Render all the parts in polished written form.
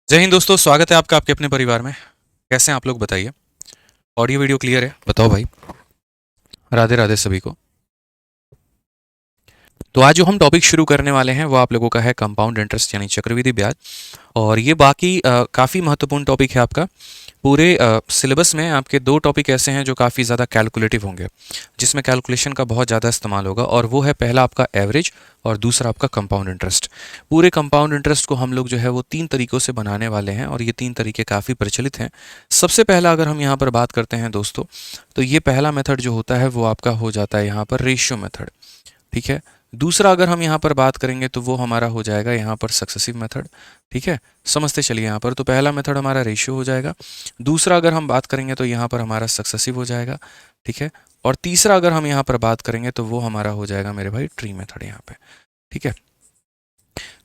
जय हिंद दोस्तों, स्वागत है आपका आपके अपने परिवार में। कैसे हैं आप लोग, बताइए। ऑडियो वीडियो क्लियर है? बताओ भाई। राधे राधे सभी को। तो आज जो हम टॉपिक शुरू करने वाले हैं वो आप लोगों का है कंपाउंड इंटरेस्ट यानी चक्रवृद्धि ब्याज। और ये बाकी काफ़ी महत्वपूर्ण टॉपिक है आपका। पूरे सिलेबस में आपके दो टॉपिक ऐसे हैं जो काफ़ी ज़्यादा कैलकुलेटिव होंगे, जिसमें कैलकुलेशन का बहुत ज़्यादा इस्तेमाल होगा। और वो है पहला आपका एवरेज और दूसरा आपका कंपाउंड इंटरेस्ट। पूरे कंपाउंड इंटरेस्ट को हम लोग जो है वो 3 तरीक़ों से बनाने वाले हैं और ये 3 तरीके काफ़ी प्रचलित हैं। सबसे पहला अगर हम यहाँ पर बात करते हैं दोस्तों, तो ये पहला मेथड जो होता है वो आपका हो जाता है यहाँ पर रेशियो मेथड। ठीक है। दूसरा अगर हम यहाँ पर बात करेंगे तो वो हमारा हो जाएगा यहाँ पर सक्सेसिव मेथड। ठीक है, समझते चलिए। यहाँ पर तो पहला मेथड हमारा रेशियो हो जाएगा, दूसरा अगर हम बात करेंगे तो यहाँ पर हमारा सक्सेसिव हो जाएगा। ठीक है, और तीसरा अगर हम यहाँ पर बात करेंगे तो वो हमारा हो जाएगा मेरे भाई ट्री मेथड यहाँ पे। ठीक है,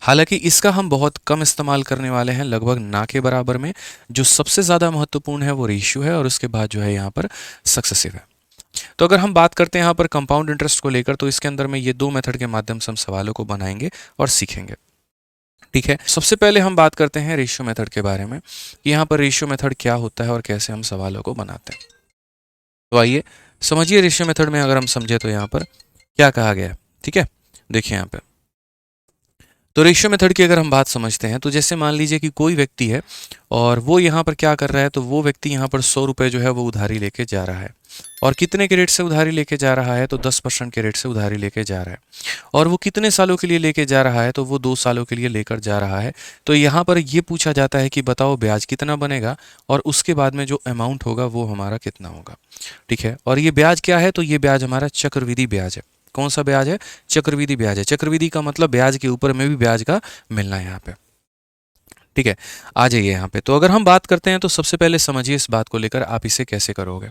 हालांकि इसका हम बहुत कम इस्तेमाल करने वाले हैं, लगभग ना के बराबर में। जो सबसे ज़्यादा महत्वपूर्ण है वो रेशियो है और उसके बाद जो है यहाँ पर सक्सेसिव है। तो अगर हम बात करते हैं यहाँ पर कंपाउंड इंटरेस्ट को लेकर, तो इसके अंदर में ये दो मेथड के माध्यम से हम सवालों को बनाएंगे और सीखेंगे। ठीक है, सबसे पहले हम बात करते हैं रेशियो मेथड के बारे में कि यहाँ पर रेशियो मेथड क्या होता है और कैसे हम सवालों को बनाते हैं। तो आइए समझिए, रेशियो मेथड में अगर हम समझे तो यहाँ पर क्या कहा गया है। ठीक है, देखिए यहाँ पे तो रेशियो मेथड की अगर हम बात समझते हैं तो जैसे मान लीजिए कि कोई व्यक्ति है और वो यहाँ पर क्या कर रहा है, तो वो व्यक्ति यहाँ पर 100 रुपये जो है वो उधारी लेके जा रहा है। और कितने के रेट से उधारी लेके जा रहा है, तो 10% के रेट से उधारी लेके जा रहा है। और वो कितने सालों के लिए लेके जा रहा है, तो वो 2 सालों के लिए लेकर जा रहा है। तो यहाँ पर ये पूछा जाता है कि बताओ ब्याज कितना बनेगा और उसके बाद में जो अमाउंट होगा वो हमारा कितना होगा। ठीक है, और ये ब्याज क्या है, तो ये ब्याज हमारा चक्रवृद्धि ब्याज है। कौन सा ब्याज है? चक्रवृद्धि ब्याज है। चक्रवृद्धि का मतलब ब्याज के ऊपर में भी ब्याज का मिलना है यहाँ पे। ठीक है, आ जाइए यहाँ पे। तो अगर हम बात करते हैं तो सबसे पहले समझिए इस बात को लेकर आप इसे कैसे करोगे।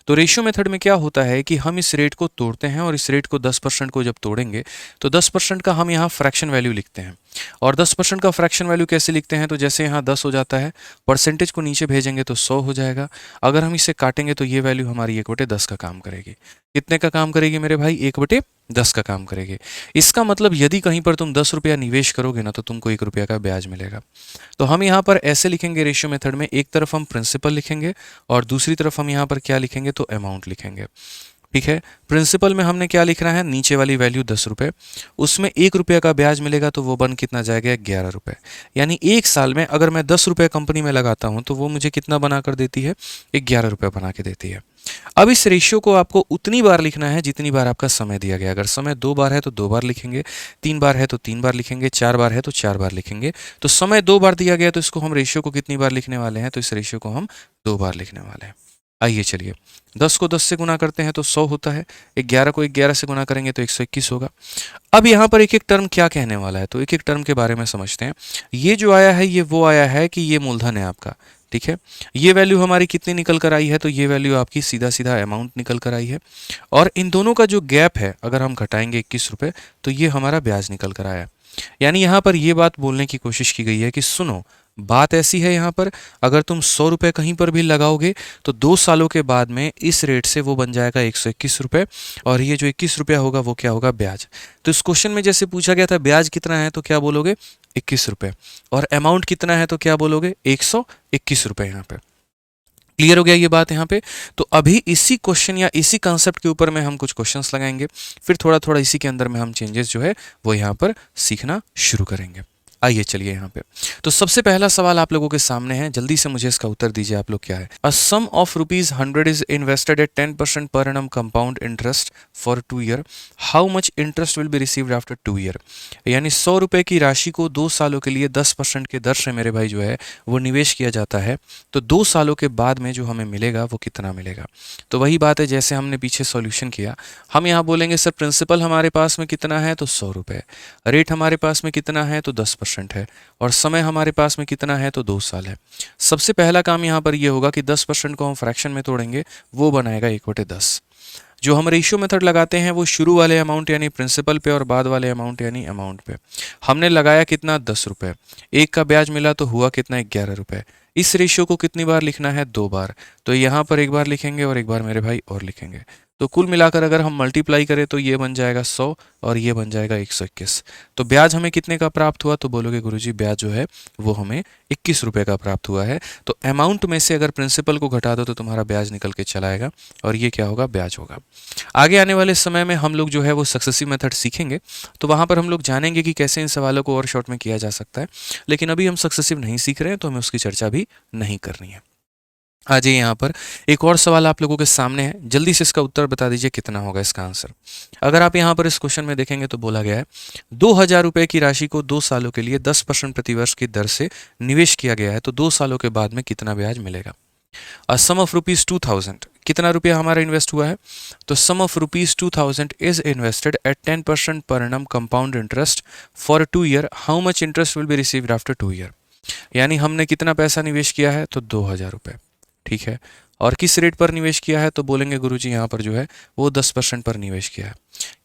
तो रेशियो मेथड में क्या होता है कि हम इस रेट को तोड़ते हैं और इस रेट को 10% को जब तोड़ेंगे तो 10% का हम यहाँ फ्रैक्शन वैल्यू लिखते हैं। और 10% का फ्रैक्शन वैल्यू कैसे लिखते हैं, तो जैसे यहाँ 10 हो जाता है, परसेंटेज को नीचे भेजेंगे तो 100 हो जाएगा। अगर हम इसे काटेंगे तो ये वैल्यू हमारी 1/10 का काम करेगी। कितने का काम करेगी मेरे भाई? 1/10 का काम करेगी। इसका मतलब यदि कहीं पर तुम 10 रुपया निवेश करोगे ना तो तुमको 1 रुपया का ब्याज मिलेगा। तो हम यहाँ पर ऐसे लिखेंगे रेशियो मेथड में, एक तरफ हम प्रिंसिपल लिखेंगे और दूसरी तरफ हम यहाँ पर क्या लिखेंगे, तो अमाउंट लिखेंगे। ठीक है, प्रिंसिपल में हमने क्या लिखना है, नीचे वाली वैल्यू 10 रुपये, उसमें 1 रुपये का ब्याज मिलेगा तो वो बन कितना जाएगा, 11 रुपये। यानी एक साल में अगर मैं 10 रुपये कंपनी में लगाता हूँ तो वो मुझे कितना बना कर देती है, 11 रुपये बना के देती है। अब इस रेशियो को आपको उतनी बार लिखना है जितनी बार आपका समय दिया गया। अगर समय 2 बार है तो 2 बार लिखेंगे, 3 बार है तो 3 बार लिखेंगे, 4 बार है तो 4 बार लिखेंगे। तो समय 2 बार दिया गया तो इसको हम रेशियो को कितनी बार लिखने वाले हैं, तो इस रेशियो को हम 2 बार लिखने वाले हैं। आइए चलिए, 10 को 10 से गुना करते हैं तो 100 होता है, 11 को 11 से गुना करेंगे तो 121 होगा। अब यहाँ पर एक एक टर्म क्या कहने वाला है, तो एक एक टर्म के बारे में समझते हैं। ये जो आया है ये वो आया है कि ये मूलधन है आपका। ठीक है, ये वैल्यू हमारी कितनी निकल कर आई है, तो ये वैल्यू आपकी सीधा सीधा अमाउंट निकल कर आई है। और इन दोनों का जो गैप है अगर हम घटाएंगे 21 रुपये तो ये हमारा ब्याज निकल कर आया। यानी यहाँ पर ये बात बोलने की कोशिश की गई है कि सुनो, बात ऐसी है यहाँ पर, अगर तुम 100 रुपये कहीं पर भी लगाओगे तो 2 सालों के बाद में इस रेट से वो बन जाएगा 121 रुपये। और ये जो 21 रुपया होगा वो क्या होगा, ब्याज। तो इस क्वेश्चन में जैसे पूछा गया था ब्याज कितना है तो क्या बोलोगे, 21 रुपये। और अमाउंट कितना है तो क्या बोलोगे, 121 रुपये। यहाँ पे क्लियर हो गया ये बात यहाँ पे। तो अभी इसी क्वेश्चन या इसी कंसेप्ट के ऊपर में हम कुछ क्वेश्चंस लगाएंगे, फिर थोड़ा थोड़ा इसी के अंदर में हम चेंजेस जो है वो यहाँ पर सीखना शुरू करेंगे। आइए चलिए यहाँ पे। तो सबसे पहला सवाल आप लोगों के सामने है, जल्दी से मुझे इसका उत्तर दीजिए आप लोग। क्या है, a sum of ₹100 is invested at 10% per annum compound interest for 2 year, how much interest will be received after 2 year. यानी 100 रुपये की राशि को 2 सालों के लिए 10% के दर से मेरे भाई जो है वो निवेश किया जाता है, तो 2 सालों के बाद में जो हमें मिलेगा वो कितना मिलेगा। तो वही बात है जैसे हमने पीछे सॉल्यूशन किया, हम यहाँ बोलेंगे सर प्रिंसिपल हमारे पास में कितना है, तो 100 रुपये, रेट हमारे पास में कितना है तो 10% है, और समय हमारे पास में कितना है तो 2 साल है। सबसे पहला काम यहाँ पर ये होगा कि 10% को हम फ्रैक्शन में तोड़ेंगे, वो बनाएगा 1/10। जो हम रेशियो मेथड लगाते हैं वो शुरू वाले अमाउंट यानी प्रिंसिपल पे और बाद वाले अमाउंट यानी अमाउंट पे। हमने लगाया कितना, 10 रुपये, एक का ब्याज मिला तो हुआ कितना, 11 रुपये। इस रेशियो को कितनी बार लिखना है, 2 बार। तो यहाँ पर एक बार लिखेंगे और एक बार मेरे भाई और लिखेंगे। तो कुल मिलाकर अगर हम मल्टीप्लाई करें तो ये बन जाएगा 100 और ये बन जाएगा 121। तो ब्याज हमें कितने का प्राप्त हुआ? तो बोलोगे गुरुजी ब्याज जो है वो हमें 21 रुपये का प्राप्त हुआ है। तो अमाउंट में से अगर प्रिंसिपल को घटा दो तो तुम्हारा ब्याज निकल के चला आएगा और ये क्या होगा? ब्याज होगा। आगे आने वाले समय में हम लोग जो है वो सक्सेसिव मेथड सीखेंगे, तो वहाँ पर हम लोग जानेंगे कि कैसे इन सवालों को और शॉर्ट में किया जा सकता है। लेकिन अभी हम सक्सेसिव नहीं सीख रहे हैं तो हमें उसकी चर्चा भी नहीं करनी है। आ जाइए यहाँ पर एक और सवाल आप लोगों के सामने है, जल्दी से इसका उत्तर बता दीजिए कितना होगा इसका आंसर। अगर आप यहाँ पर इस क्वेश्चन में देखेंगे तो बोला गया है 2000 रुपये की राशि को 2 सालों के लिए 10% प्रतिवर्ष की दर से निवेश किया गया है, तो 2 सालों के बाद में कितना ब्याज मिलेगा? सम ऑफ रुपीज 2000, कितना रुपया हमारा इन्वेस्ट हुआ है? तो sum of rupees 2000 is invested at 10% per annum compound interest for 2 year, how much interest will be received after 2 year? यानी हमने कितना पैसा निवेश किया है? तो 2000 रुपये, ठीक है। और किस रेट पर निवेश किया है? तो बोलेंगे गुरुजी यहाँ पर जो है वो 10% पर निवेश किया है।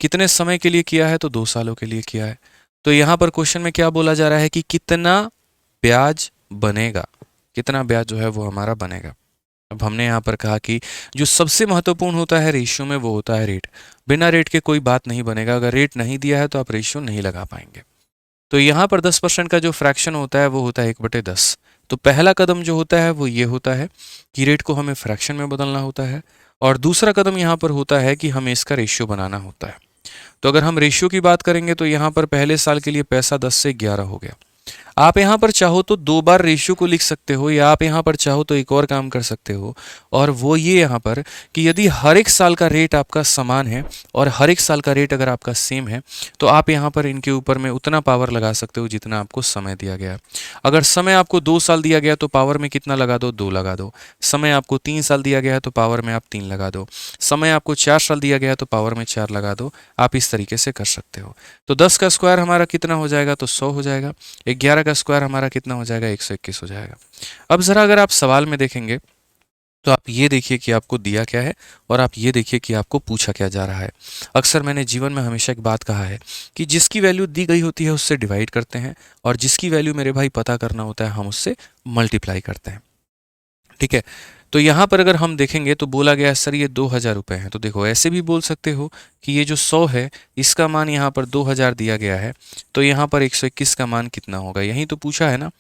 कितने समय के लिए किया है? तो 2 सालों के लिए किया है। तो यहाँ पर क्वेश्चन में क्या बोला जा रहा है कि कितना ब्याज बनेगा, कितना ब्याज जो है वो हमारा बनेगा। अब हमने यहाँ पर कहा कि जो सबसे महत्वपूर्ण होता है रेशियो में वो होता है रेट। बिना रेट के कोई बात नहीं बनेगा। अगर रेट नहीं दिया है तो आप रेशियो नहीं लगा पाएंगे। तो यहाँ पर 10% का जो फ्रैक्शन होता है वो होता है 1/10। तो पहला कदम जो होता है वो ये होता है कि रेट को हमें फ्रैक्शन में बदलना होता है, और दूसरा कदम यहाँ पर होता है कि हमें इसका रेशियो बनाना होता है। तो अगर हम रेशियो की बात करेंगे तो यहाँ पर पहले साल के लिए पैसा 10 से 11 हो गया। आप यहाँ पर चाहो तो 2 बार रेशियो को लिख सकते हो, या आप यहाँ पर चाहो तो एक और काम कर सकते हो, और वो ये यहाँ पर कि यदि हर एक साल का रेट आपका समान है और हर एक साल का रेट अगर आपका सेम है तो आप यहाँ पर इनके ऊपर में उतना पावर लगा सकते हो जितना आपको समय दिया गया है। अगर समय आपको 2 साल दिया गया तो पावर में कितना लगा दो? 2 लगा दो। समय आपको 3 साल दिया गया है तो पावर में आप 3 लगा दो। समय आपको 4 साल दिया गया है तो पावर में 4 लगा दो। आप इस तरीके से कर सकते हो। तो 10 का स्क्वायर हमारा कितना हो जाएगा? तो 100 हो जाएगा। 11 का स्क्वायर हमारा कितना हो जाएगा? 121 हो जाएगा। अब जरा अगर आप सवाल में देखेंगे तो आप ये देखिए कि आपको दिया क्या है और आप ये देखिए कि आपको पूछा क्या जा रहा है। अक्सर मैंने जीवन में हमेशा एक बात कहा है कि जिसकी वैल्यू दी गई होती है उससे डिवाइड करते हैं, और जिसकी वैल्यू मेरे भाई पता करना होता है हम उससे मल्टीप्लाई करते हैं, ठीक है। तो यहाँ पर अगर हम देखेंगे तो बोला गया है सर ये 2000 रुपये हैं। तो देखो ऐसे भी बोल सकते हो कि ये जो 100 है इसका मान यहाँ पर 2000 दिया गया है, तो यहाँ पर 121 का मान कितना होगा, यही तो पूछा है ना,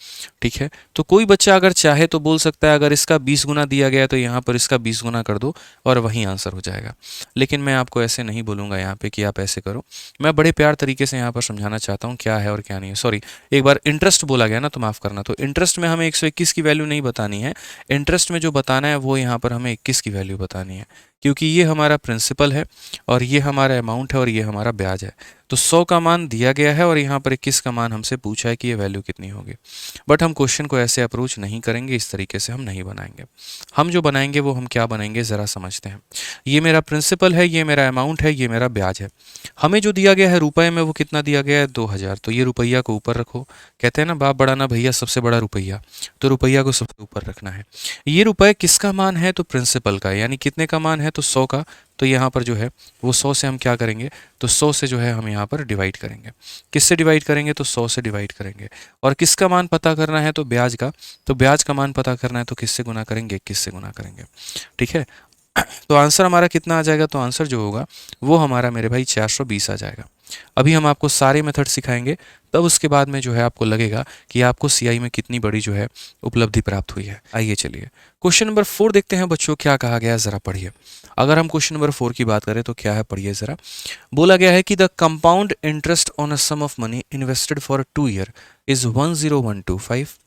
ठीक है। तो कोई बच्चा अगर चाहे तो बोल सकता है अगर इसका 20 गुना दिया गया है तो यहाँ पर इसका 20 गुना कर दो और वही आंसर हो जाएगा। लेकिन मैं आपको ऐसे नहीं बोलूँगा यहाँ पे कि आप ऐसे करो। मैं बड़े प्यार तरीके से यहाँ पर समझाना चाहता हूँ क्या है और क्या नहीं है। सॉरी, एक बार इंटरेस्ट बोला गया ना तो माफ़ करना। तो इंटरेस्ट में हमें 121 की वैल्यू नहीं बतानी है। इंटरेस्ट में जो बताना है वो यहाँ पर हमें 21 की वैल्यू बतानी है, क्योंकि ये हमारा प्रिंसिपल है और ये हमारा अमाउंट है और ये हमारा ब्याज है। तो 100 का मान दिया गया है और यहाँ पर 21 का मान हमसे पूछा है कि ये वैल्यू कितनी होगी। बट हम क्वेश्चन को ऐसे अप्रोच नहीं करेंगे, इस तरीके से हम नहीं बनाएंगे। हम जो बनाएंगे वो हम क्या बनाएंगे ज़रा समझते हैं। ये मेरा प्रिंसिपल है, ये मेरा अमाउंट है, ये मेरा ब्याज है। हमें जो दिया गया है रुपये में वो कितना दिया गया है? 2000। तो ये रुपया को ऊपर रखो। कहते हैं ना बाप बड़ा ना भैया, सबसे बड़ा रुपया, तो रुपया को सबसे ऊपर रखना है। ये रुपये किसका मान है? तो प्रिंसिपल का, यानी कितने का मान है? तो 100 का। तो यहाँ पर जो है वो 100 से हम क्या करेंगे? तो 100 से जो है हम यहाँ पर डिवाइड करेंगे। किससे डिवाइड करेंगे? तो 100 से डिवाइड करेंगे। और किसका मान पता करना है? तो ब्याज का। तो ब्याज का मान पता करना है तो किससे गुना करेंगे? 21 से गुना करेंगे, ठीक है। तो आंसर हमारा कितना आ जाएगा? तो आंसर जो होगा वो हमारा मेरे भाई 420 आ जाएगा। अभी हम आपको सारे मेथड सिखाएंगे, तब उसके बाद में जो है आपको लगेगा कि आपको सीआई में कितनी बड़ी जो है उपलब्धि प्राप्त हुई है। आइए चलिए क्वेश्चन नंबर 4 देखते हैं बच्चों, क्या कहा गया है ज़रा पढ़िए। अगर हम क्वेश्चन नंबर 4 की बात करें तो क्या है, पढ़िए ज़रा। बोला गया है कि the compound interest on a sum of money invested for 2 year is 10125,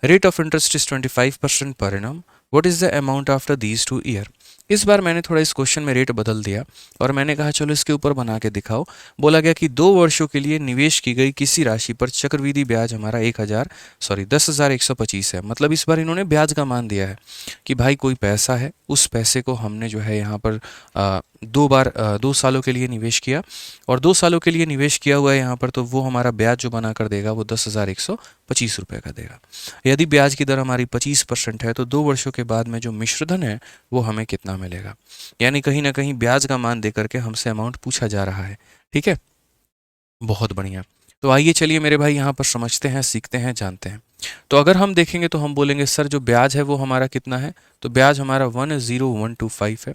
rate of interest is 25% per annum, what is the amount after these 2 year. इस बार मैंने थोड़ा इस क्वेश्चन में रेट बदल दिया और मैंने कहा चलो इसके ऊपर बना के दिखाओ। बोला गया कि 2 वर्षों के लिए निवेश की गई किसी राशि पर चक्रवृद्धि ब्याज हमारा 10,125 है। मतलब इस बार इन्होंने ब्याज का मान दिया है कि भाई कोई पैसा है, उस पैसे को हमने जो है यहाँ पर 2 सालों के लिए निवेश किया, और 2 सालों के लिए निवेश किया हुआ है यहाँ पर, तो वो हमारा ब्याज जो बना कर देगा वो 10,125 रुपये का देगा। यदि ब्याज की दर हमारी 25% है तो 2 वर्षों के बाद में जो मिश्रधन है वो हमें कितना मिलेगा। यानी कहीं ना कहीं ब्याज का मान देकर के हमसे अमाउंट पूछा जा रहा है, ठीक है। बहुत बढ़िया। तो आइए चलिए मेरे भाई यहाँ पर समझते हैं, सीखते हैं, जानते हैं। तो अगर हम देखेंगे तो हम बोलेंगे सर जो ब्याज है वो हमारा कितना है, तो ब्याज हमारा 10125 है।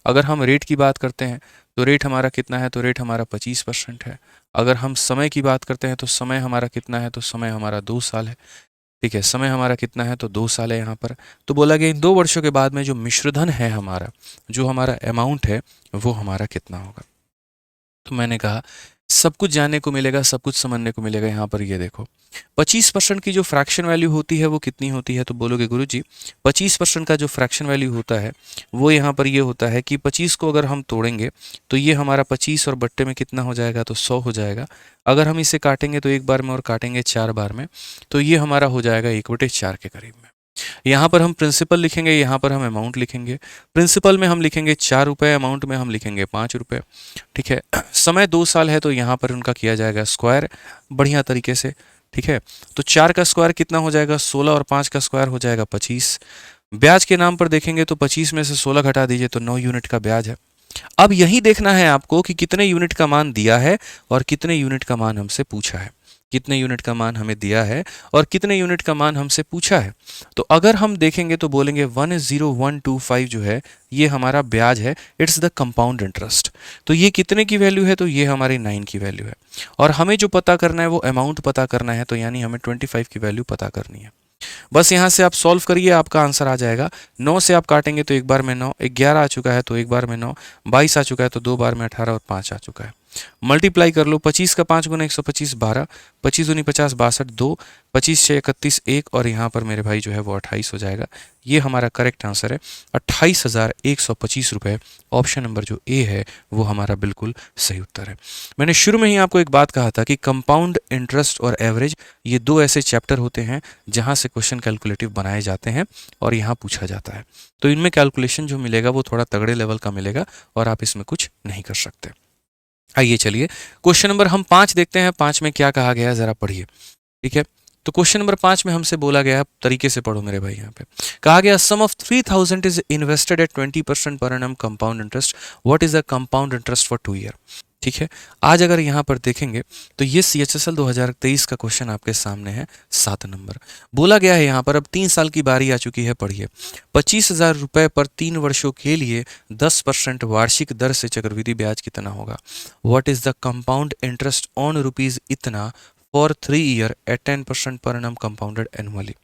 अगर हम रेट की बात करते हैं तो रेट हमारा कितना है, तो रेट हमारा 25% है। अगर हम समय की बात करते हैं तो समय हमारा कितना है, तो समय हमारा 2 साल है। ठीक है, समय हमारा कितना है, तो 2 साल है यहाँ पर। तो बोला गया इन 2 वर्षों के बाद में जो मिश्रधन है हमारा, जो हमारा अमाउंट है, वो हमारा कितना होगा। तो मैंने कहा सब कुछ जानने को मिलेगा, सब कुछ समझने को मिलेगा। यहाँ पर ये देखो 25% की जो फ्रैक्शन वैल्यू होती है वो कितनी होती है, तो बोलोगे गुरुजी 25% का जो फ्रैक्शन वैल्यू होता है वो यहाँ पर ये होता है कि 25 को अगर हम तोड़ेंगे तो ये हमारा 25 और बट्टे में कितना हो जाएगा, तो 100 हो जाएगा। अगर हम इसे काटेंगे तो एक बार में और काटेंगे 4 बार में, तो ये हमारा हो जाएगा 1/4 के करीब में। यहाँ पर हम प्रिंसिपल लिखेंगे, यहाँ पर हम अमाउंट लिखेंगे। प्रिंसिपल में हम लिखेंगे 4 रुपये, अमाउंट में हम लिखेंगे 5 रुपये। ठीक है, समय 2 साल है तो यहाँ पर उनका किया जाएगा स्क्वायर बढ़िया तरीके से। ठीक है, तो 4 का स्क्वायर कितना हो जाएगा 16 और 5 का स्क्वायर हो जाएगा 25। ब्याज के नाम पर देखेंगे तो 25 में से 16 घटा दीजिए तो 9 यूनिट का ब्याज है। अब यही देखना है आपको कि कितने यूनिट का मान दिया है और कितने यूनिट का मान हमसे पूछा है। कितने यूनिट का मान हमें दिया है और कितने यूनिट का मान हमसे पूछा है। तो अगर हम देखेंगे तो बोलेंगे 10125 जो है ये हमारा ब्याज है, इट्स द कंपाउंड इंटरेस्ट। तो ये कितने की वैल्यू है, तो ये हमारी 9 की वैल्यू है। और हमें जो पता करना है वो अमाउंट पता करना है, तो यानी हमें 25 की वैल्यू पता करनी है। बस यहाँ से आप सॉल्व करिए, आपका आंसर आ जाएगा। 9 से आप काटेंगे तो एक बार में 9, 11 आ चुका है तो एक बार में 9, 22 आ चुका है तो 2 बार में 18 और 5 आ चुका है। मल्टीप्लाई कर लो, 25 का 5 गुना 125 12, 25 दूनी 50 62 2, 25 6 31 1 और यहाँ पर मेरे भाई जो है वो 28 हो जाएगा। ये हमारा करेक्ट आंसर है 28,125 रुपये। ऑप्शन नंबर जो ए है वो हमारा बिल्कुल सही उत्तर है। मैंने शुरू में ही आपको एक बात कहा था कि कंपाउंड इंटरेस्ट और एवरेज ये दो ऐसे चैप्टर होते हैं जहाँ से क्वेश्चन कैलकुलेटिव बनाए जाते हैं और यहाँ पूछा जाता है। तो इनमें कैलकुलेशन जो मिलेगा वो थोड़ा तगड़े लेवल का मिलेगा और आप इसमें कुछ नहीं कर सकते। आइए चलिए क्वेश्चन नंबर हम 5 देखते हैं। 5 में क्या कहा गया है जरा पढ़िए। ठीक है, तो क्वेश्चन नंबर 5 में हमसे बोला गया है, तरीके से पढ़ो मेरे भाई। यहाँ पे कहा गया sum of 3000 is invested at 20% per annum compound interest, what is the compound interest for 2 year. ठीक है, आज अगर यहाँ पर देखेंगे तो ये CHSL 2023 का क्वेश्चन आपके सामने है। 7 नंबर बोला गया है यहाँ पर। अब 3 साल की बारी आ चुकी है, पढ़िए। 25,000 रुपये पर 3 वर्षों के लिए 10% वार्षिक दर से चक्रवृद्धि ब्याज कितना होगा। What is the compound interest on rupees इतना for 3 year at 10% per annum compounded annually.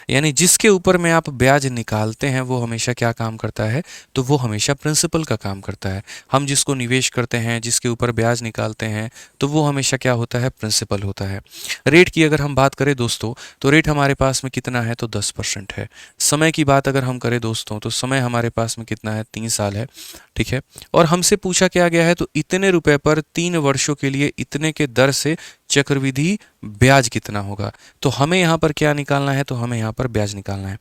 यानी जिसके ऊपर में आप ब्याज निकालते हैं वो हमेशा क्या काम करता है, तो वो हमेशा प्रिंसिपल का काम करता है। हम जिसको निवेश करते हैं, जिसके ऊपर ब्याज निकालते हैं, तो वो हमेशा क्या होता है, प्रिंसिपल होता है। रेट की अगर हम बात करें दोस्तों तो रेट हमारे पास में कितना है, तो 10% है। समय की बात अगर हम करें दोस्तों तो समय हमारे पास में कितना है, 3 साल है। ठीक है, और हमसे पूछा क्या गया है, तो इतने रुपए पर 3 वर्षों के लिए इतने के दर से चक्रवृद्धि ब्याज कितना होगा। तो हमें यहाँ पर क्या निकालना है, तो हमें यहाँ पर ब्याज निकालना है।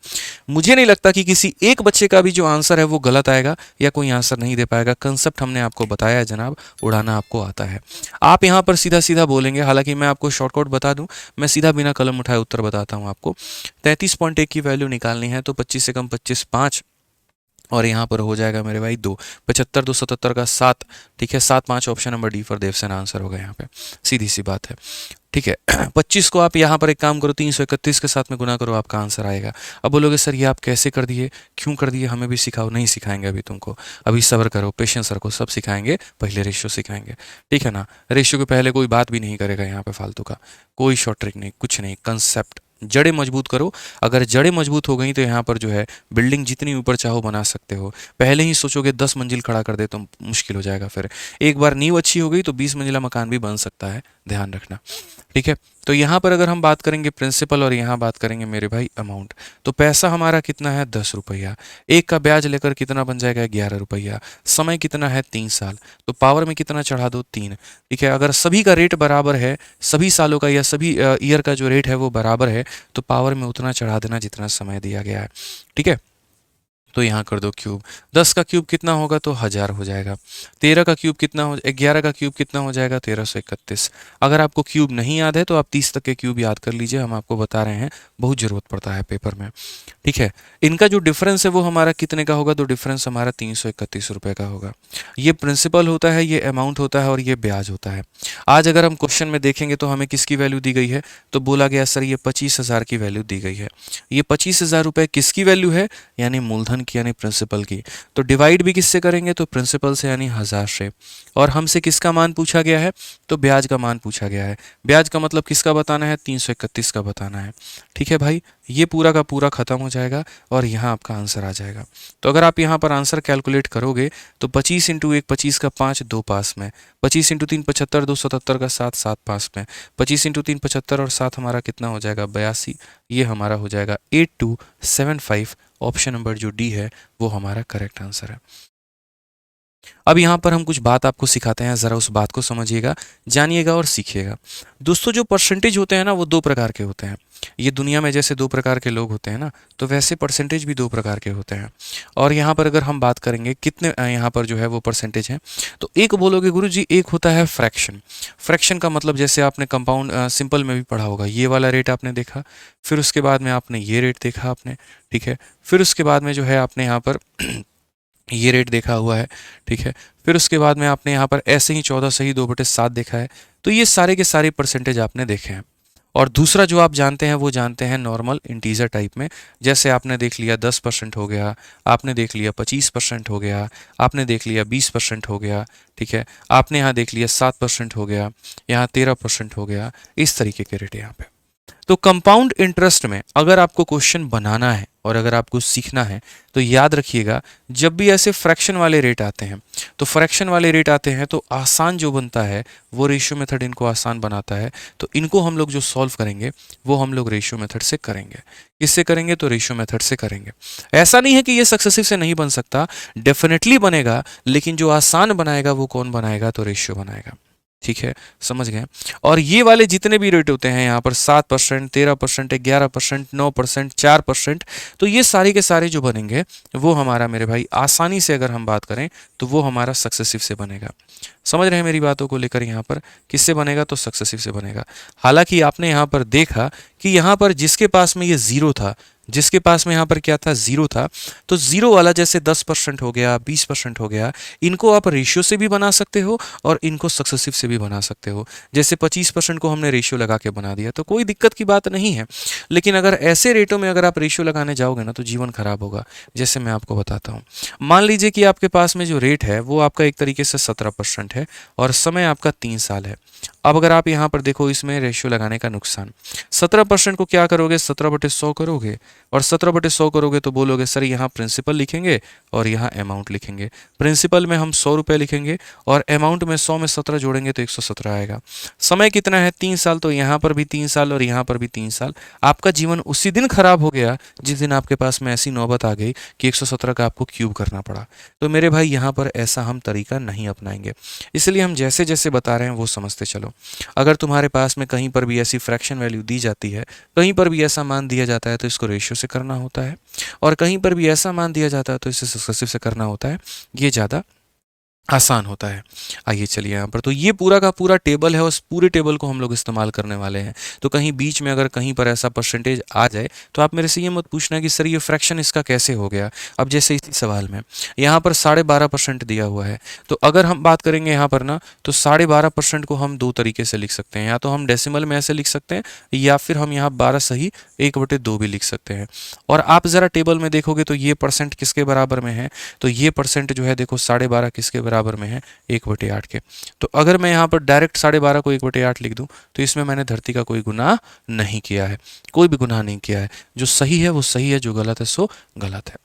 मुझे नहीं लगता कि किसी एक बच्चे का भी जो आंसर है वो गलत आएगा या कोई आंसर नहीं दे पाएगा। कंसेप्ट हमने आपको बताया है जनाब, उड़ाना आपको आता है। आप यहाँ पर सीधा सीधा बोलेंगे, हालांकि मैं आपको शॉर्टकट बता दूं, मैं सीधा बिना कलम उठाए उत्तर बताता हूँ आपको। 33.1 की वैल्यू निकालनी है तो 25 से कम 25 5 और यहाँ पर हो जाएगा मेरे भाई 2, 75 277 का 7। ठीक है, 7 5 option number D for Devsen answer होगा यहाँ पे, सीधी सी बात है। ठीक है, 25 को आप यहाँ पर एक काम करो 331 के साथ में गुना करो, आपका आंसर आएगा। अब बोलोगे सर ये आप कैसे कर दिए, क्यों कर दिए, हमें भी सिखाओ। नहीं सिखाएंगे अभी तुमको, अभी सब्र करो, पेशेंस रखो, सब सिखाएंगे। पहले रेशियो सिखाएंगे, ठीक है ना। रेशियो के पहले कोई बात भी नहीं करेगा यहाँ पे फालतू का, कोई शॉर्ट ट्रिक नहीं, कुछ नहीं। कंसेप्ट जड़ें मजबूत करो। अगर जड़ें मजबूत हो गई तो यहाँ पर जो है बिल्डिंग जितनी ऊपर चाहो बना सकते हो। पहले ही सोचोगे 10 मंजिल खड़ा कर दे तो मुश्किल हो जाएगा। फिर एक बार नींव अच्छी हो गई तो 20 मंजिला मकान भी बन सकता है, ध्यान रखना। ठीक है, तो यहाँ पर अगर हम बात करेंगे प्रिंसिपल और यहाँ बात करेंगे मेरे भाई अमाउंट, तो पैसा हमारा कितना है, 10 रुपया। एक का ब्याज लेकर कितना बन जाएगा, 11 रुपया। समय कितना है, 3 साल। तो पावर में कितना चढ़ा दो, 3। ठीक है, अगर सभी का रेट बराबर है, सभी सालों का या सभी ईयर का जो रेट है वो बराबर है, तो पावर में उतना चढ़ा देना जितना समय दिया गया है। ठीक है, तो यहाँ कर दो क्यूब। 10 का क्यूब कितना होगा, तो 1000 हो जाएगा। 13 का क्यूब कितना हो, 11 का क्यूब कितना हो जाएगा, 1331। अगर आपको क्यूब नहीं याद है तो आप 30 तक के क्यूब याद कर लीजिए, हम आपको बता रहे हैं, बहुत ज़रूरत पड़ता है पेपर में। ठीक है, इनका जो डिफरेंस है वो हमारा कितने का होगा, तो डिफरेंस हमारा 331 रुपये का होगा। ये प्रिंसिपल होता है, ये अमाउंट होता है और ये ब्याज होता है। आज अगर हम क्वेश्चन में देखेंगे तो हमें किसकी वैल्यू दी गई है, तो बोला गया सर ये 25,000 की वैल्यू दी गई है। ये 25,000 रुपये किसकी वैल्यू है, यानी मूलधन की यानी प्रिंसिपल की। तो डिवाइड भी किससे करेंगे, तो प्रिंसिपल से यानी 1000 से। और हमसे किसका मान पूछा गया है, तो ब्याज का मान पूछा गया है। ब्याज का मतलब किसका बताना है, 331 का बताना है। ठीक है भाई, ये पूरा का पूरा खत्म हो जाएगा और यहाँ आपका आंसर आ जाएगा। तो अगर आप यहाँ पर आंसर कैलकुलेट करोगे तो 25 इंटू 1 25 का 5 2 पास में, 25 इंटू 3 75 2 77 का 7 7 पास में, 25 इंटू 3 75 और 7 हमारा कितना हो जाएगा 82। ये हमारा हो जाएगा 8275। ऑप्शन नंबर जो डी है वो हमारा करेक्ट आंसर है। अब यहाँ पर हम कुछ बात आपको सिखाते हैं, ज़रा उस बात को समझिएगा, जानिएगा और सीखिएगा। दोस्तों जो परसेंटेज होते हैं ना वो दो प्रकार के होते हैं। ये दुनिया में जैसे दो प्रकार के लोग होते हैं ना, तो वैसे परसेंटेज भी दो प्रकार के होते हैं। और यहाँ पर अगर हम बात करेंगे कितने यहाँ पर जो है वो परसेंटेज हैं, तो एक बोलोगे गुरुजी, एक होता है फ्रैक्शन। फ्रैक्शन का मतलब जैसे आपने कंपाउंड सिंपल में भी पढ़ा होगा, ये वाला रेट आपने देखा, फिर उसके बाद में आपने ये रेट देखा आपने, ठीक है, फिर उसके बाद में जो है आपने यहाँ पर ये रेट देखा हुआ है, ठीक है, फिर उसके बाद में आपने यहाँ पर ऐसे ही 14 सही 2/7 देखा है। तो ये सारे के सारे परसेंटेज आपने देखे हैं। और दूसरा जो आप जानते हैं वो जानते हैं नॉर्मल इंटीजर टाइप में। जैसे आपने देख लिया 10% हो गया, आपने देख लिया 25% हो गया, आपने देख लिया 20% हो गया, ठीक है, आपने यहाँ देख लिया 7% हो गया, यहाँ 13% हो गया, इस तरीके के रेट यहाँ पे। तो कंपाउंड इंटरेस्ट में अगर आपको क्वेश्चन बनाना है और अगर आपको सीखना है तो याद रखिएगा, जब भी ऐसे फ्रैक्शन वाले रेट आते हैं, तो फ्रैक्शन वाले रेट आते हैं तो आसान जो बनता है वो रेशियो मेथड इनको आसान बनाता है। तो इनको हम लोग जो सॉल्व करेंगे वो हम लोग रेशियो मेथड से करेंगे। किससे करेंगे, तो रेशियो मेथड से करेंगे। ऐसा नहीं है कि ये सक्सेसिव से नहीं बन सकता, डेफिनेटली बनेगा, लेकिन जो आसान बनाएगा वो कौन बनाएगा, तो रेशियो बनाएगा। ठीक है, समझ गए। और ये वाले जितने भी रेट होते हैं यहाँ पर 7%, 13%, 11%, 9%, 4%, तो ये सारे के सारे जो बनेंगे वो हमारा मेरे भाई आसानी से अगर हम बात करें तो वो हमारा सक्सेसिव से बनेगा। समझ रहे हैं मेरी बातों को लेकर, यहाँ पर किससे बनेगा, तो सक्सेसिव से बनेगा। हालांकि आपने यहाँ पर देखा कि यहाँ पर जिसके पास में ये जीरो था, जिसके पास में यहाँ पर क्या था, जीरो था, तो जीरो वाला जैसे 10% हो गया, 20% हो गया, इनको आप रेशियो से भी बना सकते हो और इनको सक्सेसिव से भी बना सकते हो। जैसे 25% को हमने रेशियो लगा के बना दिया तो कोई दिक्कत की बात नहीं है। लेकिन अगर ऐसे रेटों में अगर आप रेशियो लगाने जाओगे ना तो जीवन खराब होगा। जैसे मैं आपको बताता हूँ, मान लीजिए कि आपके पास में जो रेट है वो आपका एक तरीके से 17% है और समय आपका 3 साल है। अब अगर आप यहाँ पर देखो इसमें रेशियो लगाने का नुकसान, 17% को क्या करोगे, 17/100 करोगे, और 17/100 करोगे तो बोलोगे सर यहाँ प्रिंसिपल लिखेंगे और यहाँ अमाउंट लिखेंगे। प्रिंसिपल में हम 100 रुपये लिखेंगे और अमाउंट में 100 में 17 जोड़ेंगे तो 117 आएगा। समय कितना है, 3 साल, तो यहाँ पर भी 3 साल और यहाँ पर भी 3 साल। आपका जीवन उसी दिन खराब हो गया जिस दिन आपके पास में ऐसी नौबत आ गई कि 117 का आपको क्यूब करना पड़ा। तो मेरे भाई यहाँ पर ऐसा हम तरीका नहीं अपनाएंगे। इसलिए हम जैसे जैसे बता रहे हैं वो समझते चलो। अगर तुम्हारे पास में कहीं पर भी ऐसी फ्रैक्शन वैल्यू दी जाती है, कहीं पर भी ऐसा मान दिया जाता है तो इसको रेशियो से करना होता है, और कहीं पर भी ऐसा मान दिया जाता है तो इसे सक्सेसिव से करना होता है। ये ज़्यादा आसान होता है। आइए चलिए यहाँ पर, तो ये पूरा का पूरा टेबल है, उस पूरे टेबल को हम लोग इस्तेमाल करने वाले हैं। तो कहीं बीच में अगर कहीं पर ऐसा परसेंटेज आ जाए तो आप मेरे से ये मत पूछना कि सर ये फ्रैक्शन इसका कैसे हो गया। अब जैसे इसी सवाल में यहाँ पर 12.5% दिया हुआ है, तो अगर हम बात करेंगे यहाँ पर ना, तो 12.5% को हम दो तरीके से लिख सकते हैं। या तो हम डेसिमल में ऐसे लिख सकते हैं या फिर हम यहाँ 12 सही 1/2 भी लिख सकते हैं। और आप ज़रा टेबल में देखोगे तो ये परसेंट किसके बराबर में है, तो ये परसेंट जो है देखो 12.5 किसके बराबर में है, 1/8 के। तो अगर मैं यहाँ पर डायरेक्ट 12.5 को 1/8 लिख दूं तो इसमें मैंने धरती का कोई गुनाह नहीं किया है, कोई भी गुनाह नहीं किया है। जो सही है वो सही है, जो गलत है सो गलत है।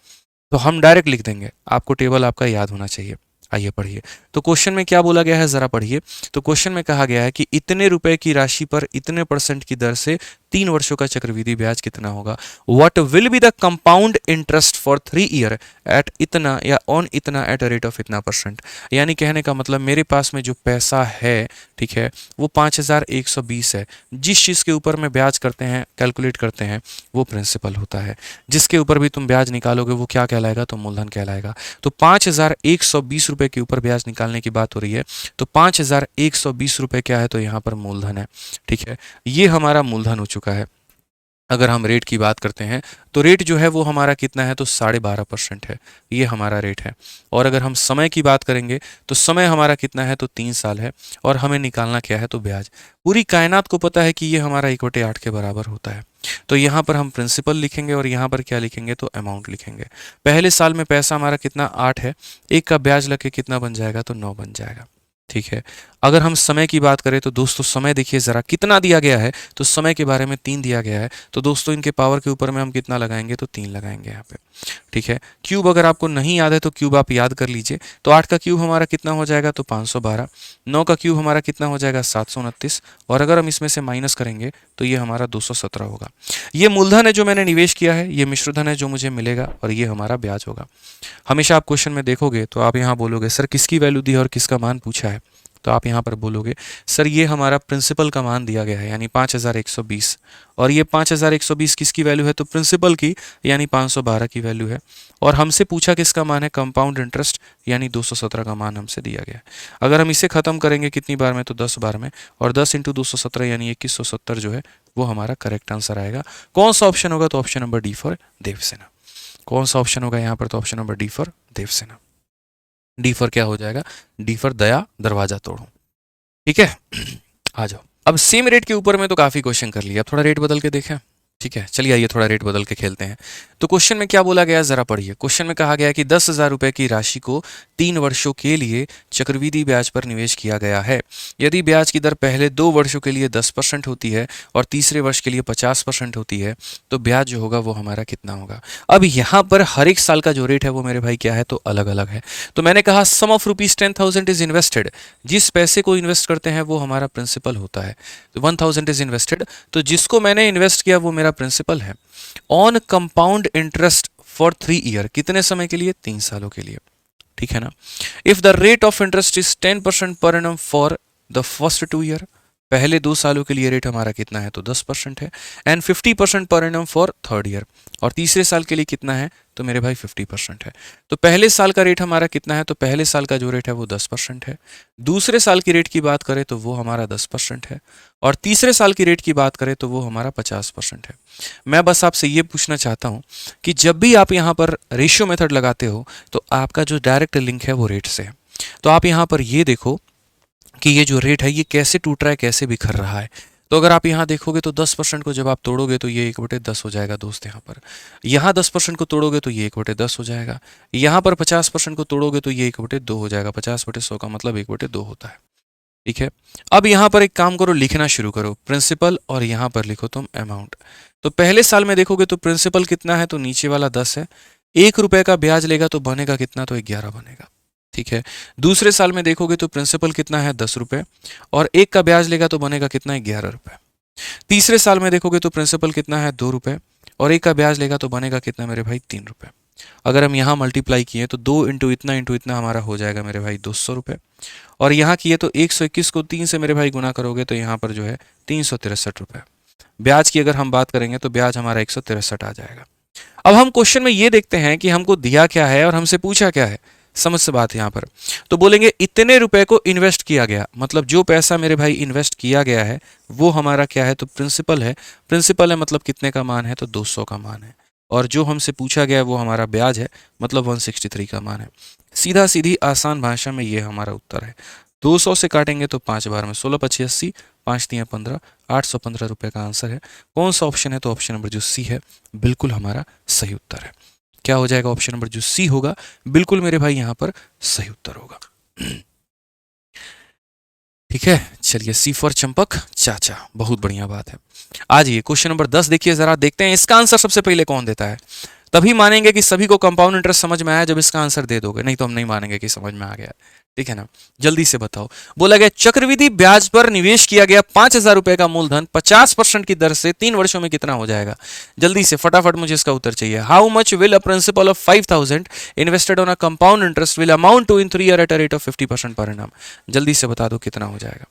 तो हम डायरेक्ट लिख देंगे, आपको टेबल आपका याद होना चाहिए। आइए पढ़िए, तो क्वेश्चन में क्या बोला गया है जरा पढ़िए। तो क्वेश्चन में कहा गया है कि इतने रुपए की राशि पर इतने % की दर से 3 वर्षों का चक्रवृद्धि ब्याज कितना होगा। What will be the compound interest for 3 year at इतना या ऑन इतना एट अ रेट ऑफ इतना %। यानी कहने का मतलब मेरे पास में जो पैसा है, ठीक है, वो 5120 है। जिस चीज़ के ऊपर में ब्याज करते हैं, कैलकुलेट करते हैं, वो प्रिंसिपल होता है। जिसके ऊपर भी तुम ब्याज निकालोगे वो क्या कहलाएगा, तो मूलधन कहलाएगा। तो 5120 रुपए के ऊपर ब्याज निकालने की बात हो रही है, तो 5120 रुपए क्या है, तो यहाँ पर मूलधन है। ठीक है, ये हमारा मूलधन हो चुका है। अगर हम रेट की बात करते हैं तो रेट जो है वो हमारा कितना है, तो 12.5% है, ये हमारा रेट है। और अगर हम समय की बात करेंगे तो समय हमारा कितना है, तो 3 साल है। और हमें निकालना क्या है, तो ब्याज। पूरी कायनात को पता है कि ये हमारा 1/8 के बराबर होता है। तो यहाँ पर हम प्रिंसिपल लिखेंगे और यहाँ पर क्या लिखेंगे, तो अमाउंट लिखेंगे। पहले साल में पैसा हमारा कितना 8 है, एक का ब्याज लग के कितना बन जाएगा, तो 9 बन जाएगा। ठीक है। अगर हम समय की बात करें तो दोस्तों समय देखिए ज़रा कितना दिया गया है, तो समय के बारे में 3 दिया गया है। तो दोस्तों इनके पावर के ऊपर में हम कितना लगाएंगे, तो 3 लगाएंगे यहाँ पे। ठीक है। क्यूब अगर आपको नहीं याद है तो क्यूब आप याद कर लीजिए। तो 8 का क्यूब हमारा कितना हो जाएगा, तो 512। 9 का क्यूब हमारा कितना हो जाएगा, 729। और अगर हम इसमें से माइनस करेंगे तो ये हमारा 217 होगा। ये मूलधन है जो मैंने निवेश किया है, ये मिश्रधन है जो मुझे मिलेगा, और ये हमारा ब्याज होगा। हमेशा आप क्वेश्चन में देखोगे तो आप यहाँ बोलोगे सर किसकी वैल्यू दी है और किसका मान पूछा है, तो आप यहाँ पर बोलोगे सर ये हमारा प्रिंसिपल का मान दिया गया है यानी 5120, और ये 5120 किसकी वैल्यू है, तो प्रिंसिपल की यानी 512 की वैल्यू है। और हमसे पूछा किसका मान है, कंपाउंड इंटरेस्ट यानी 217 का मान हमसे दिया गया है। अगर हम इसे खत्म करेंगे कितनी बार में, तो 10 बार में, और 10 × 217 यानी 2170 जो है वो हमारा करेक्ट आंसर आएगा। कौन सा ऑप्शन होगा, तो ऑप्शन नंबर डी फॉर देवसेना। कौन सा ऑप्शन होगा यहाँ पर, तो ऑप्शन नंबर डी फॉर देवसेना। डी फॉर क्या हो जाएगा, डी फॉर दया दरवाजा तोड़ो। ठीक है। आ जाओ। अब सेम रेट के ऊपर में तो काफी क्वेश्चन कर लिया, अब थोड़ा रेट बदल के देखें। ठीक है, चलिए आइए थोड़ा रेट बदल के खेलते हैं। तो क्वेश्चन में क्या बोला गया, जरा पढ़िए। क्वेश्चन में कहा गया कि 10,000 रुपए की राशि को 3 वर्षों के लिए चक्रवृद्धि ब्याज पर निवेश किया गया है। यदि ब्याज की दर पहले 2 वर्षों के लिए 10% होती है और तीसरे वर्ष के लिए 50% होती है, तो ब्याज जो होगा वो हमारा कितना होगा। अब यहाँ पर हर एक साल का जो रेट है वो मेरे भाई क्या है, तो अलग अलग है। तो मैंने कहा सम ऑफ ₹10,000 इज इन्वेस्टेड, जिस पैसे को इन्वेस्ट करते हैं वो हमारा प्रिंसिपल होता है। 1,000 इज इन्वेस्टेड, तो जिसको मैंने इन्वेस्ट किया वो मेरा प्रिंसिपल है। On compound interest for 3 year, कितने समय के लिए, 3 सालों के लिए। ठीक है ना। If the rate of interest is 10% per annum for the first 2 year, पहले 2 सालों के लिए रेट हमारा कितना है, तो 10% है। And 50% per annum for third year, और तीसरे साल के लिए कितना है, तो मेरे भाई 50% है। तो पहले साल का रेट हमारा कितना है, तो पहले साल का जो रेट है वो 10% है। दूसरे साल की रेट की बात करें तो वो हमारा 10% है, और तीसरे साल की रेट की बात करें तो वो हमारा 50% है। मैं बस आपसे ये पूछना चाहता हूँ कि जब भी आप यहाँ पर रेशियो मेथड लगाते हो तो आपका जो डायरेक्ट लिंक है वो रेट से है। तो आप यहाँ पर ये देखो कि ये जो रेट है ये कैसे टूट रहा है, कैसे बिखर रहा है। तो अगर आप यहाँ देखोगे तो 10% को जब आप तोड़ोगे तो ये 1/10 हो जाएगा दोस्त। यहाँ 10% को तोड़ोगे तो ये 1/10 हो जाएगा। यहाँ पर 50% को तोड़ोगे तो ये 1/2 हो जाएगा। 50/100 का मतलब 1/2 होता है। ठीक है। अब यहाँ पर एक काम करो, लिखना शुरू करो प्रिंसिपल, और यहाँ पर लिखो तुम अमाउंट। तो पहले साल में देखोगे तो प्रिंसिपल कितना है, तो नीचे वाला 10 है। 1 रुपए का ब्याज लेगा तो बनेगा कितना, तो 11 बनेगा। ठीक है। दूसरे साल में देखोगे तो प्रिंसिपल कितना है, 10 रुपए, और 1 का ब्याज लेगा तो बनेगा कितना, 11 रुपए। तीसरे साल में देखोगे तो प्रिंसिपल कितना है, 2 रुपए, और 1 का ब्याज लेगा तो बनेगा कितना मेरे भाई, 3 रुपए। अगर हम यहाँ मल्टीप्लाई किए तो 2 इंटू इतना हमारा हो जाएगा मेरे भाई 200 रुपए, और यहाँ किए तो 121 को 3 से मेरे भाई गुना करोगे तो यहाँ पर जो है 363 रुपए। ब्याज की अगर हम बात करेंगे तो ब्याज हमारा 163 आ जाएगा। अब हम क्वेश्चन में ये देखते हैं कि हमको दिया क्या है और हमसे पूछा क्या है। समझ से बात यहाँ पर तो बोलेंगे इतने रुपए को इन्वेस्ट किया गया, मतलब जो पैसा मेरे भाई इन्वेस्ट किया गया है वो हमारा क्या है, तो प्रिंसिपल है। प्रिंसिपल है मतलब कितने का मान है, तो 200 का मान है। और जो हमसे पूछा गया वो हमारा ब्याज है, मतलब 163 का मान है। सीधा सीधी आसान भाषा में ये हमारा उत्तर है। 200 से काटेंगे तो 5 बार में 16 × 25 = 80, 5 × 3 = 15, 815 रुपए का आंसर है। कौन सा ऑप्शन है, तो ऑप्शन नंबर जो सी है बिल्कुल हमारा सही उत्तर है। क्या हो जाएगा, ऑप्शन नंबर जो सी होगा बिल्कुल मेरे भाई यहाँ पर सही उत्तर होगा। ठीक है, चलिए सी फॉर चंपक चाचा, बहुत बढ़िया बात है। आज ये क्वेश्चन नंबर 10 देखिए जरा, देखते हैं इसका आंसर सबसे पहले कौन देता है। तभी मानेंगे कि सभी को कंपाउंड इंटरेस्ट समझ में आया जब इसका आंसर दे दोगे, नहीं तो हम नहीं मानेंगे कि समझ में आ गया। ठीक है ना, जल्दी से बताओ। बोला गया चक्रवृद्धि ब्याज पर निवेश किया गया 5,000 रुपए का मूलधन 50% की दर से 3 वर्षों में कितना हो जाएगा। जल्दी से फटाफट मुझे इसका उत्तर चाहिए। How much will a principal of 5,000 invested on a compound interest will amount to in 3 year at a rate of 50% per annum. जल्दी से बता दो कितना हो जाएगा।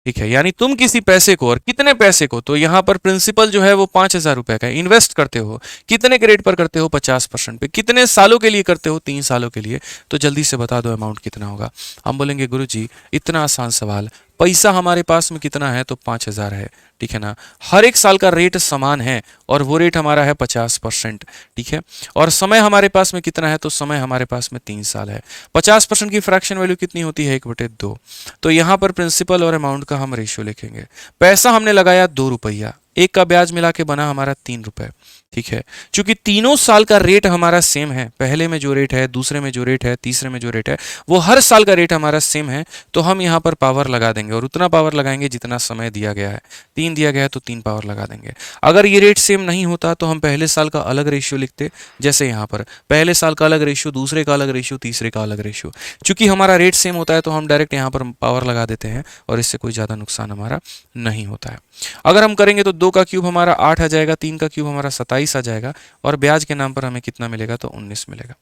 ठीक है, यानी तुम किसी पैसे को, और कितने पैसे को, तो यहां पर प्रिंसिपल जो है वो 5,000 रुपए का इन्वेस्ट करते हो। कितने के रेट पर करते हो, 50% पे। कितने सालों के लिए करते हो, 3 सालों के लिए। तो जल्दी से बता दो अमाउंट कितना होगा। हम बोलेंगे गुरुजी इतना आसान सवाल पैसा हमारे पास में कितना है, तो 5,000 है, ठीक है ना। हर एक साल का रेट समान है और वो रेट हमारा है 50%, ठीक है। और समय हमारे पास में कितना है, तो समय हमारे पास में 3 साल है। 50% की फ्रैक्शन वैल्यू कितनी होती है, 1/2। तो यहाँ पर प्रिंसिपल और अमाउंट का हम रेशियो लिखेंगे। पैसा हमने लगाया 2 रुपया, एक का ब्याज मिला के बना हमारा 3 रुपए, ठीक है। चूंकि तीनों साल का रेट हमारा सेम है, पहले में जो रेट है, दूसरे में जो रेट है, तीसरे में जो रेट है, वो हर साल का रेट हमारा सेम है, तो हम यहाँ पर पावर लगा देंगे और उतना पावर लगाएंगे जितना समय दिया गया है। 3 दिया गया है तो 3 पावर लगा देंगे। अगर ये रेट सेम नहीं होता तो हम पहले साल का अलग रेशियो लिखते, जैसे यहाँ पर पहले साल का अलग रेशियो, दूसरे का अलग रेशियो, तीसरे का अलग रेशियो। चूंकि हमारा रेट सेम होता है तो हम डायरेक्ट यहाँ पर पावर लगा देते हैं और इससे कोई ज़्यादा नुकसान हमारा नहीं होता है। अगर हम करेंगे तो 2 का क्यूब हमारा 8 आ जाएगा, 3 का क्यूब हमारा 27 आ जाएगा और ब्याज के नाम पर हमें कितना मिलेगा, तो 19 मिलेगा।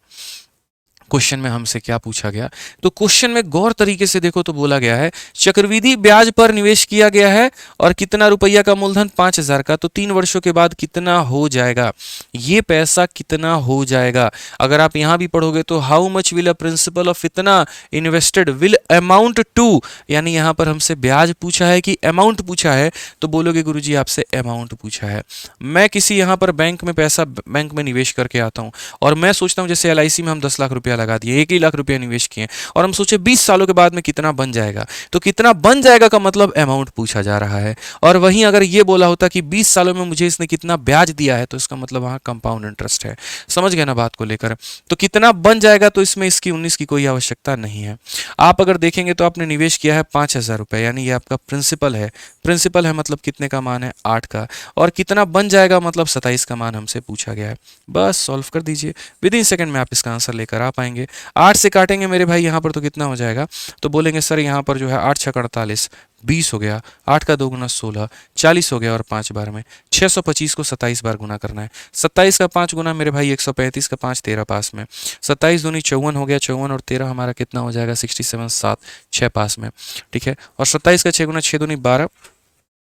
क्वेश्चन में हमसे क्या पूछा गया, तो क्वेश्चन में गौर तरीके से देखो तो बोला गया है चक्रवृद्धि ब्याज पर निवेश किया गया है और कितना रुपया का मूलधन, 5,000 का, तो 3 वर्षों के बाद कितना हो जाएगा, ये पैसा कितना हो जाएगा। अगर आप यहां भी पढ़ोगे तो how much will a principal of इतना इन्वेस्टेड विल अमाउंट टू, यानी यहां पर हमसे ब्याज पूछा है कि अमाउंट पूछा है, तो बोलोगे गुरुजी आपसे अमाउंट पूछा है। मैं किसी यहां पर बैंक में पैसा बैंक में निवेश करके आता हूं और मैं सोचता हूं जैसे LIC में हम 10 लाख रुपया लगा दिए, 1 ही लाख रुपया निवेश किए और हम सोचे 20 सालों के बाद में कितना बन जाएगा, तो कितना बन जाएगा का मतलब अमाउंट पूछा जा रहा है। और वहीं अगर ये बोला होता कि 20 सालों में मुझे इसने कितना ब्याज दिया है, तो इसका मतलब वहां कंपाउंड इंटरेस्ट है। समझ गए ना बात को लेकर। तो कितना बन जाएगा, तो इसमें इसकी 19 की कोई आवश्यकता नहीं है। आप अगर देखेंगे तो आपने निवेश किया है 5,000 रुपये, यानी ये आपका प्रिंसिपल है। प्रिंसिपल है मतलब कितने का मान है, 8 का, और कितना बन जाएगा मतलब 27 का मान हमसे पूछा गया है। बस सॉल्व कर दीजिए, विद इन सेकंड में आप इसका आंसर लेकर आ पाएंगे। 8 से काटेंगे मेरे भाई यहाँ पर तो कितना हो जाएगा, तो बोलेंगे सर यहाँ पर जो है 8 छक 48, 20 हो गया, 8 का 2 गुना 16, 40 हो गया और 5 बार में 625 को 27 बार गुना करना है। 27 का 5 गुना मेरे भाई 135 का 5, 13 पास में। 27 दूनी 54 हो गया, 54 और 13 हमारा कितना हो जाएगा, 67, 7, 6 पास में, ठीक है। और 27 का 6 गुना 6 दूनी 12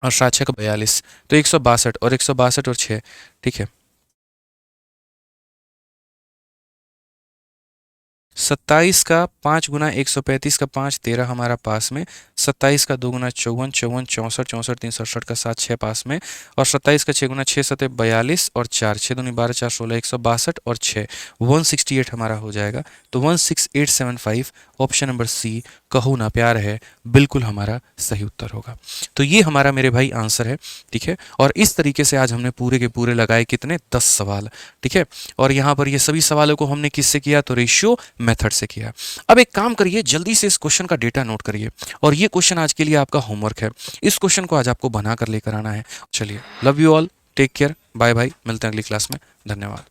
और 7 6 का 42, तो 162 और 162 और 6, ठीक है। 27 का 5 गुना 135 का 5, 13 हमारा पास में। 27 का 2 गुना 54, 54, 64, 64, 3 67 का 7, 6 पास में। और 27 का 6 गुना 6 7 42 और 4, 6 दूनी 12, 4 16, 162 और 6, 168 हमारा हो जाएगा। तो 16875 ऑप्शन नंबर सी, कहो ना प्यार है, बिल्कुल हमारा सही उत्तर होगा। तो ये हमारा मेरे भाई आंसर है, ठीक है। और इस तरीके से आज हमने पूरे के पूरे लगाए कितने, 10 सवाल, ठीक है। और यहाँ पर ये सभी सवालों को हमने किससे किया, तो रेशियो मेथड से किया। अब एक काम करिए, जल्दी से इस क्वेश्चन का डेटा नोट करिए और ये क्वेश्चन आज के लिए आपका होमवर्क है। इस क्वेश्चन को आज आपको बनाकर लेकर आना है। चलिए, love you all, take care, bye bye, मिलते हैं अगली क्लास में, धन्यवाद।